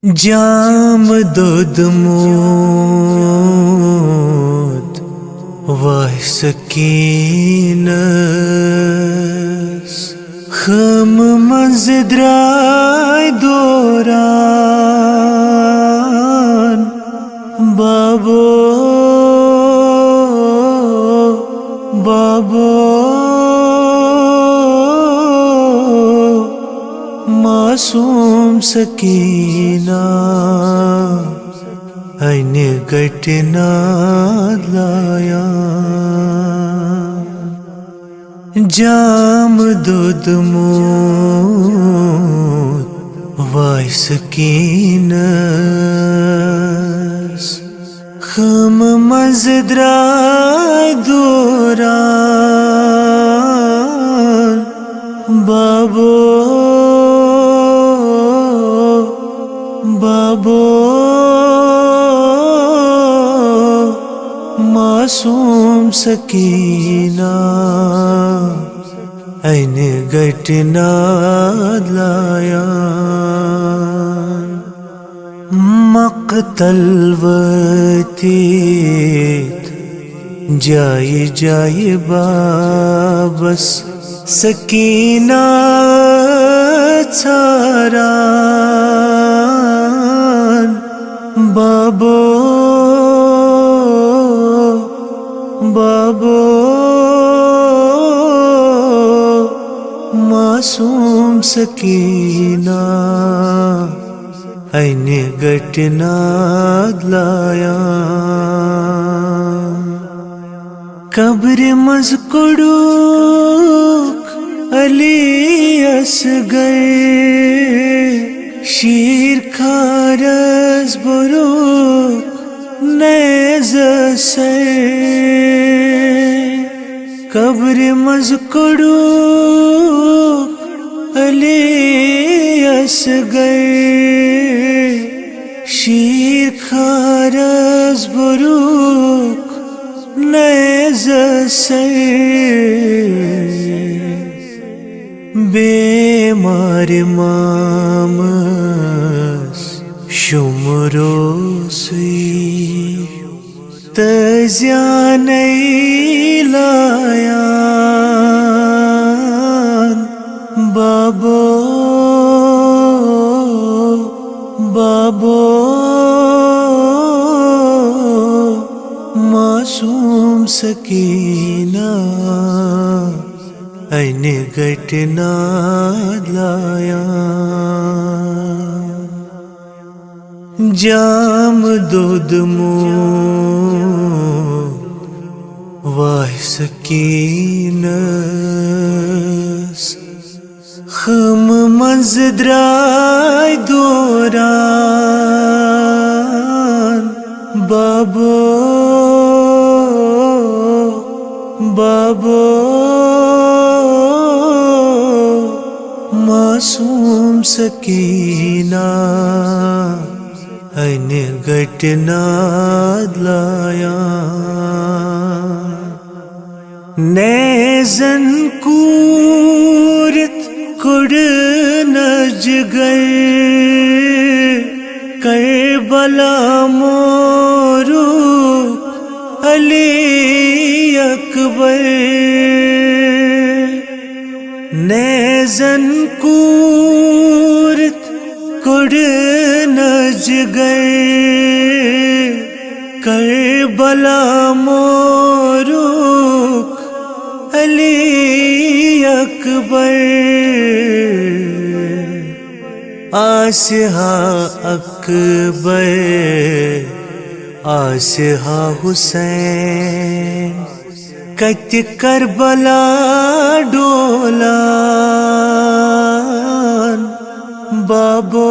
جام دودمود وای سکینس خم منزدرای دوران بابو معصوم سکینہ این گٹنا لایا جام دودمود وای سکینس خم مزدرای دوران بابو معصوم سکینہ این گٹنا لایا مقتل وتیت جائے جائے بابس سکینہ څاران بابو معصوم سکینہ این گٹنا لایا قبر مزکڑوک علی اصغر شیر کھارز بروک نیز سر قبر مزکڑوک علی اصغر شیر کھارز بروک نیز سر بیمار مامس شمروسی تزیانی لایان بابو معصوم سکینہ این گٹنا لایا جام دودمود وای سکینس خم منزدرای دوران بابو معصوم سکینہ این گٹنا لایا نیزن کورت کڑ نجگر کربلا مورو علی اکبر نیزن کورت کڑ نجگر کربلا موروک علی اکبر آسہا اکبر آسہا حسین کت کربلا ڈولان بابو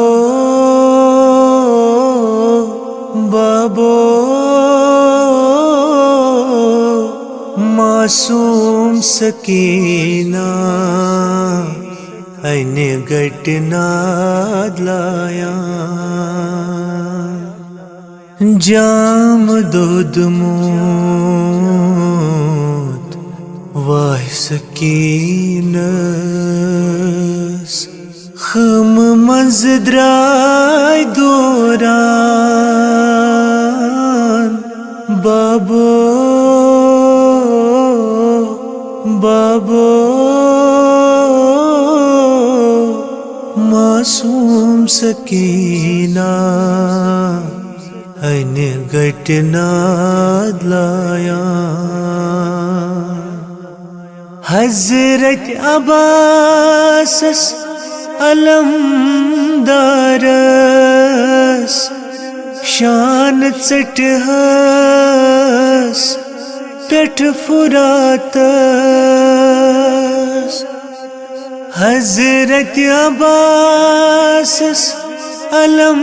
معصوم سکینہ این گٹنا لایا جام دودمود وای سکینس خم مزدرای دو بابو بابو معصوم سکینہ این گٹنا لایا حضرت عباسس علم دارس شان ژٹہس پٮ۪ٹھ فراتس حضرت عباسس علم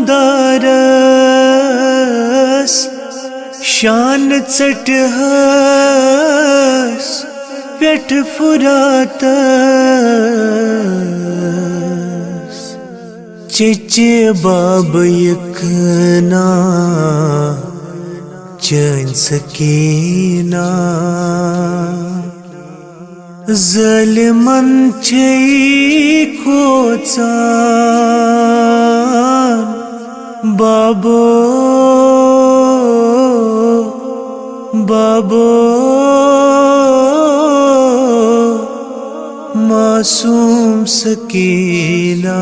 دارس شان ژٹہس پٮ۪ٹھ فراتس چچے باب یکنا چین سکینہ ظالمن چھے کھوژان بابو بابو معصوم سکینہ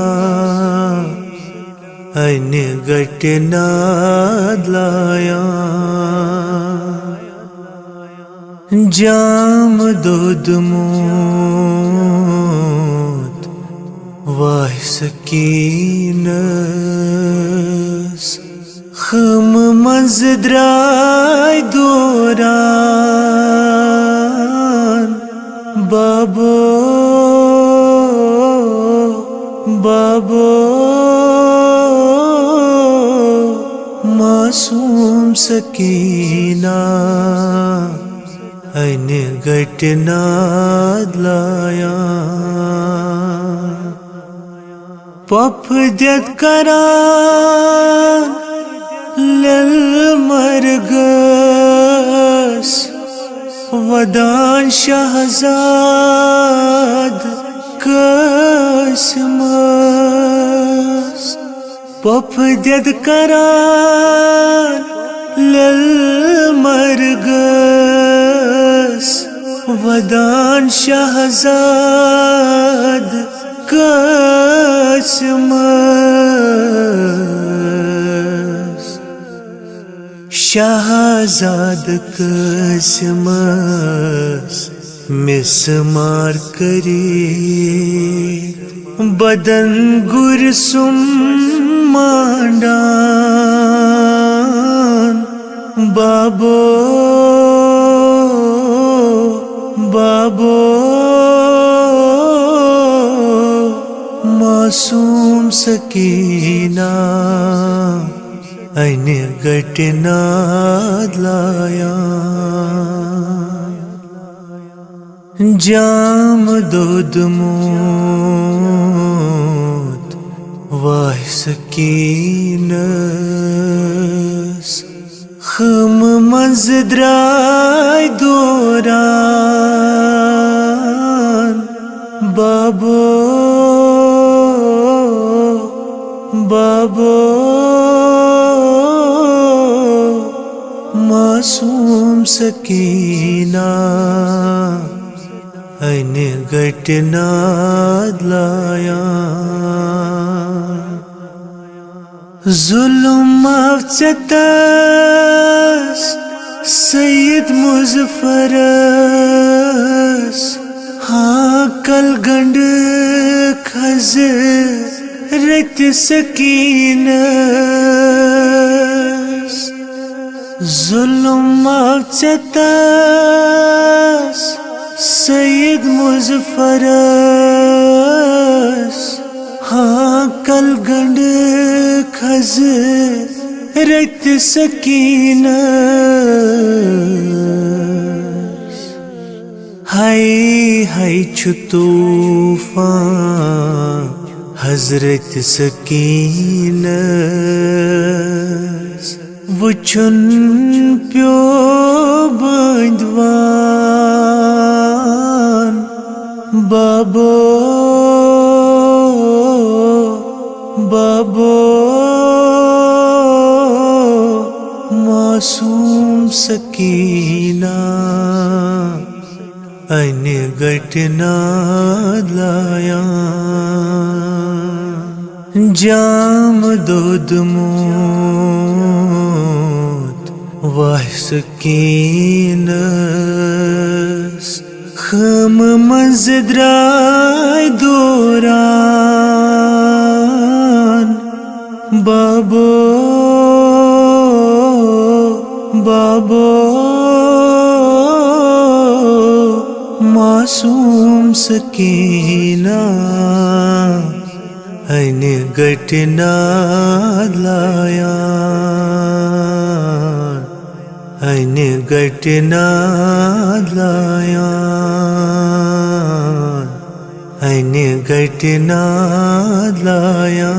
این گٹنا لایا جام دود موت واہ سکینس خم منز درائے دوران بابو بابو معصوم سکینہ این گٹنا لایا پپ دید کران لل مرگس ودان شہزاد قسمس پپ دید کران لل مرگس ودان شہزاد قسمس شہزاد قسمس مسمار کری بدن گرسم مانڈان بابو بابو معصوم سکینہ این گٹنا لایا جام دود موت واہ سکینس خم منز درائے دوران بابو بابو معصوم سکینہ این گٹنا لایا ظلم افزتس سید مظفرس ہاں کل گنڈ کھز رت سکینس ظلم افزتس سید مظفرس ہاں کل گنڈ کھز رت سکینس ہائی ہائی چھ طوفان حضرت سکینس وچھن پیو بندوان بابو بابو معصوم سکینہ این گٹنا لایا جام دود موت واہ سکینس خم منزدرائی دوران بابو بابو معصوم سکینہ این گٹنا لایا این گٹنا لایا این گٹنا لایا